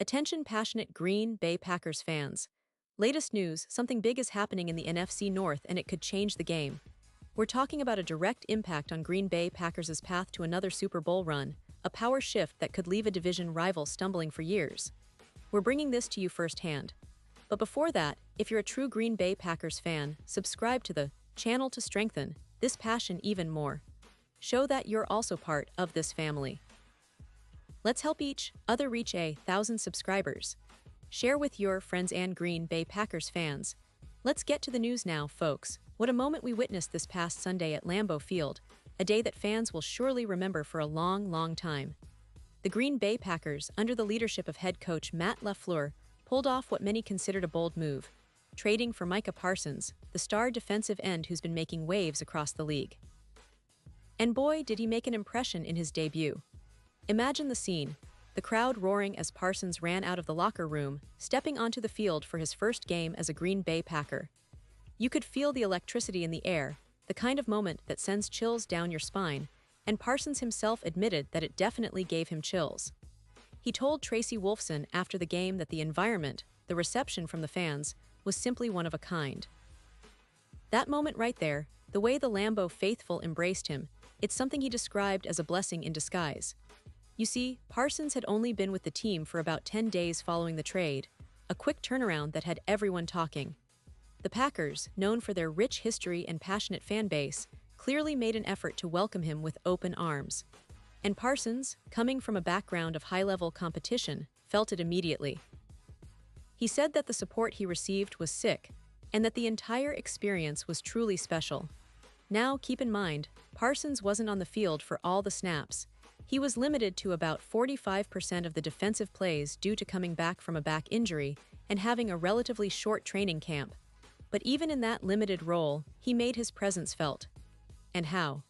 Attention passionate Green Bay Packers fans. Latest news, something big is happening in the NFC North and it could change the game. We're talking about a direct impact on Green Bay Packers' path to another Super Bowl run, a power shift that could leave a division rival stumbling for years. We're bringing this to you firsthand. But before that, if you're a true Green Bay Packers fan, subscribe to the channel to strengthen this passion even more. Show that you're also part of this family. Let's help each other reach 1,000 subscribers. Share with your friends and Green Bay Packers fans. Let's get to the news now, folks. What a moment we witnessed this past Sunday at Lambeau Field, a day that fans will surely remember for a long, long time. The Green Bay Packers, under the leadership of head coach Matt LaFleur, pulled off what many considered a bold move, trading for Micah Parsons, the star defensive end who's been making waves across the league. And boy, did he make an impression in his debut. Imagine the scene, the crowd roaring as Parsons ran out of the locker room, stepping onto the field for his first game as a Green Bay Packer. You could feel the electricity in the air, the kind of moment that sends chills down your spine, and Parsons himself admitted that it definitely gave him chills. He told Tracy Wolfson after the game that the environment, the reception from the fans, was simply one of a kind. That moment right there, the way the Lambeau faithful embraced him, it's something he described as a blessing in disguise. You see, Parsons had only been with the team for about 10 days following the trade, a quick turnaround that had everyone talking. The Packers, known for their rich history and passionate fan base, clearly made an effort to welcome him with open arms. And Parsons, coming from a background of high-level competition, felt it immediately. He said that the support he received was sick, and that the entire experience was truly special. Now, keep in mind, Parsons wasn't on the field for all the snaps. He was limited to about 45% of the defensive plays due to coming back from a back injury and having a relatively short training camp. But even in that limited role, he made his presence felt. And how?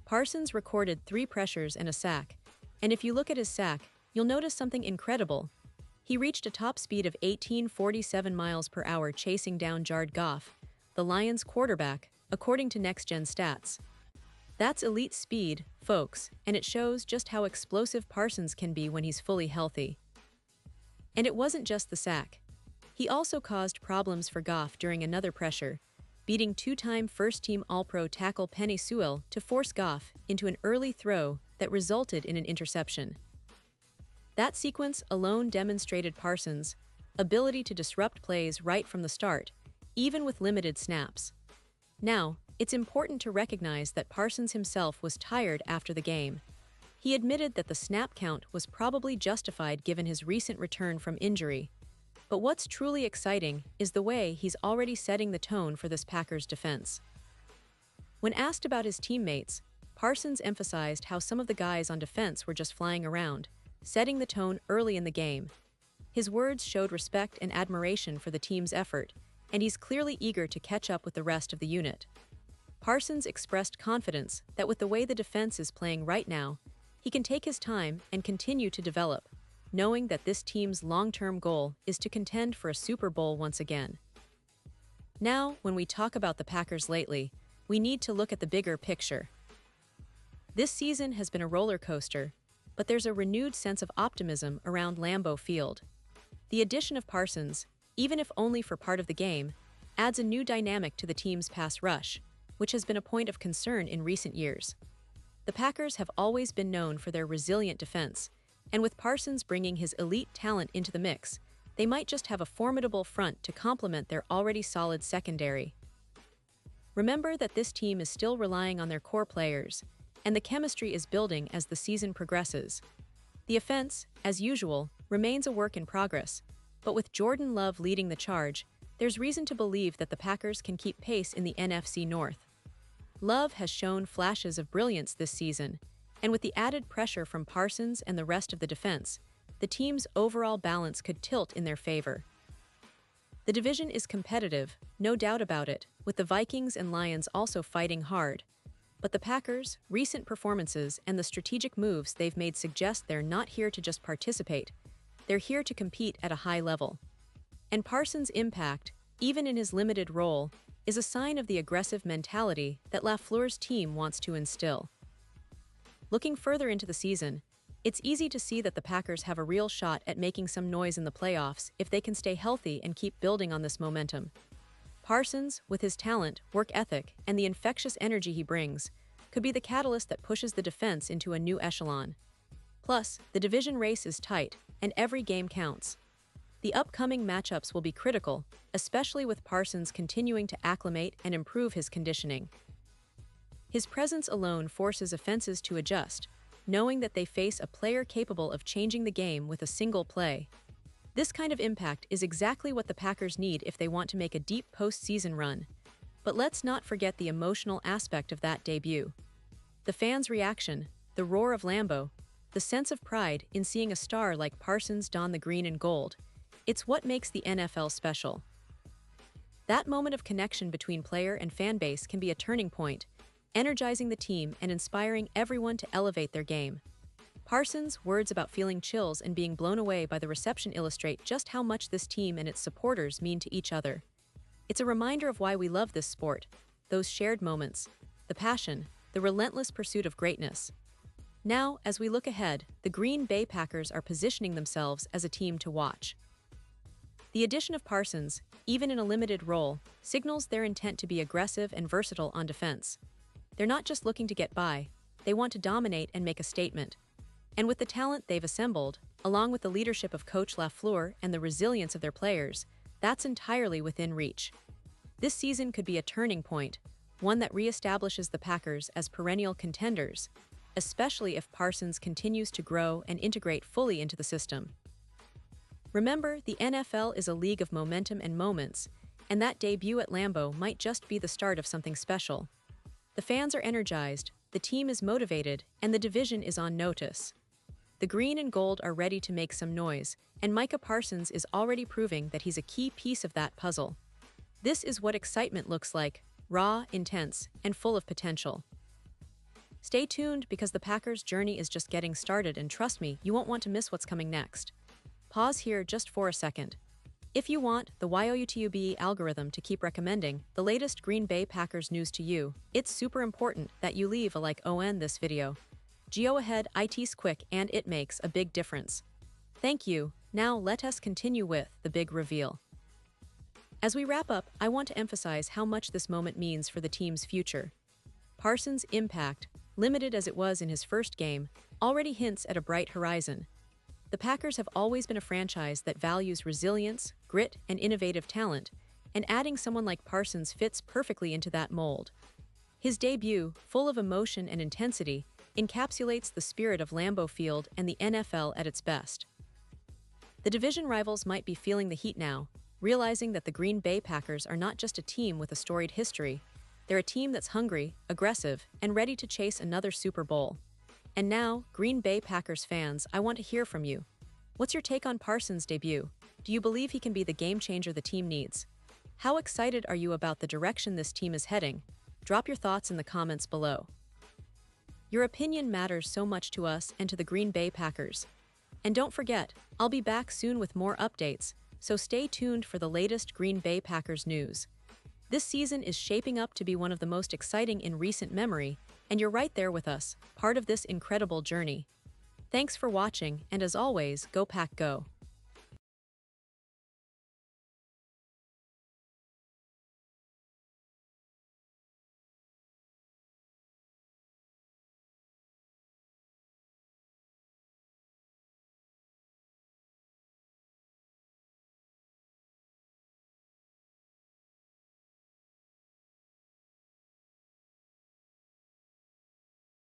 Parsons recorded 3 pressures and a sack, and if you look at his sack, you'll notice something incredible. He reached a top speed of 1847 miles per hour chasing down Jared Goff, the Lions' quarterback, according to Next Gen Stats. That's elite speed, folks, and it shows just how explosive Parsons can be when he's fully healthy. And it wasn't just the sack. He also caused problems for Goff during another pressure, beating 2-time first-team All-Pro tackle Penei Sewell to force Goff into an early throw that resulted in an interception. That sequence alone demonstrated Parsons' ability to disrupt plays right from the start, even with limited snaps. Now, it's important to recognize that Parsons himself was tired after the game. He admitted that the snap count was probably justified given his recent return from injury. But what's truly exciting is the way he's already setting the tone for this Packers defense. When asked about his teammates, Parsons emphasized how some of the guys on defense were just flying around, setting the tone early in the game. His words showed respect and admiration for the team's effort, and he's clearly eager to catch up with the rest of the unit. Parsons expressed confidence that with the way the defense is playing right now, he can take his time and continue to develop, knowing that this team's long-term goal is to contend for a Super Bowl once again. Now, when we talk about the Packers lately, we need to look at the bigger picture. This season has been a roller coaster, but there's a renewed sense of optimism around Lambeau Field. The addition of Parsons, even if only for part of the game, adds a new dynamic to the team's pass rush, which has been a point of concern in recent years. The Packers have always been known for their resilient defense, and with Parsons bringing his elite talent into the mix, they might just have a formidable front to complement their already solid secondary. Remember that this team is still relying on their core players, and the chemistry is building as the season progresses. The offense, as usual, remains a work in progress, but with Jordan Love leading the charge, there's reason to believe that the Packers can keep pace in the NFC North. Love has shown flashes of brilliance this season, and with the added pressure from Parsons and the rest of the defense, the team's overall balance could tilt in their favor. The division is competitive, no doubt about it, with the Vikings and Lions also fighting hard. But the Packers' recent performances and the strategic moves they've made suggest they're not here to just participate. They're here to compete at a high level. And Parsons' impact, even in his limited role, is a sign of the aggressive mentality that LaFleur's team wants to instill. Looking further into the season, It's easy to see that the Packers have a real shot at making some noise in the playoffs if they can stay healthy and keep building on this momentum. Parsons, with his talent, work ethic, and the infectious energy he brings, could be the catalyst that pushes the defense into a new echelon. Plus, the division race is tight, and every game counts. The upcoming matchups will be critical, especially with Parsons continuing to acclimate and improve his conditioning. His presence alone forces offenses to adjust, knowing that they face a player capable of changing the game with a single play. This kind of impact is exactly what the Packers need if they want to make a deep postseason run. But let's not forget the emotional aspect of that debut. The fans' reaction, the roar of Lambeau, the sense of pride in seeing a star like Parsons don the green and gold. It's what makes the NFL special. That moment of connection between player and fan base can be a turning point, energizing the team and inspiring everyone to elevate their game. Parsons' words about feeling chills and being blown away by the reception illustrate just how much this team and its supporters mean to each other. It's a reminder of why we love this sport, those shared moments, the passion, the relentless pursuit of greatness. Now, as we look ahead, the Green Bay Packers are positioning themselves as a team to watch. The addition of Parsons, even in a limited role, signals their intent to be aggressive and versatile on defense. They're not just looking to get by, they want to dominate and make a statement. And with the talent they've assembled, along with the leadership of Coach LaFleur and the resilience of their players, that's entirely within reach. This season could be a turning point, one that reestablishes the Packers as perennial contenders, especially if Parsons continues to grow and integrate fully into the system. Remember, the NFL is a league of momentum and moments, and that debut at Lambeau might just be the start of something special. The fans are energized, the team is motivated, and the division is on notice. The green and gold are ready to make some noise, and Micah Parsons is already proving that he's a key piece of that puzzle. This is what excitement looks like, raw, intense, and full of potential. Stay tuned because the Packers' journey is just getting started, and trust me, you won't want to miss what's coming next. Pause here just for a second. If you want the YouTube algorithm to keep recommending the latest Green Bay Packers news to you, it's super important that you leave a like on this video. Go ahead, it's quick and it makes a big difference. Thank you. Now let us continue with the big reveal. As we wrap up, I want to emphasize how much this moment means for the team's future. Parsons' impact, limited as it was in his first game, already hints at a bright horizon. The Packers have always been a franchise that values resilience, grit, and innovative talent, and adding someone like Parsons fits perfectly into that mold. His debut, full of emotion and intensity, encapsulates the spirit of Lambeau Field and the NFL at its best. The division rivals might be feeling the heat now, realizing that the Green Bay Packers are not just a team with a storied history, they're a team that's hungry, aggressive, and ready to chase another Super Bowl. And now, Green Bay Packers fans, I want to hear from you. What's your take on Parsons' debut? Do you believe he can be the game changer the team needs? How excited are you about the direction this team is heading? Drop your thoughts in the comments below. Your opinion matters so much to us and to the Green Bay Packers. And don't forget, I'll be back soon with more updates, so stay tuned for the latest Green Bay Packers news. This season is shaping up to be one of the most exciting in recent memory, and you're right there with us, part of this incredible journey. Thanks for watching, and as always, go Pack Go!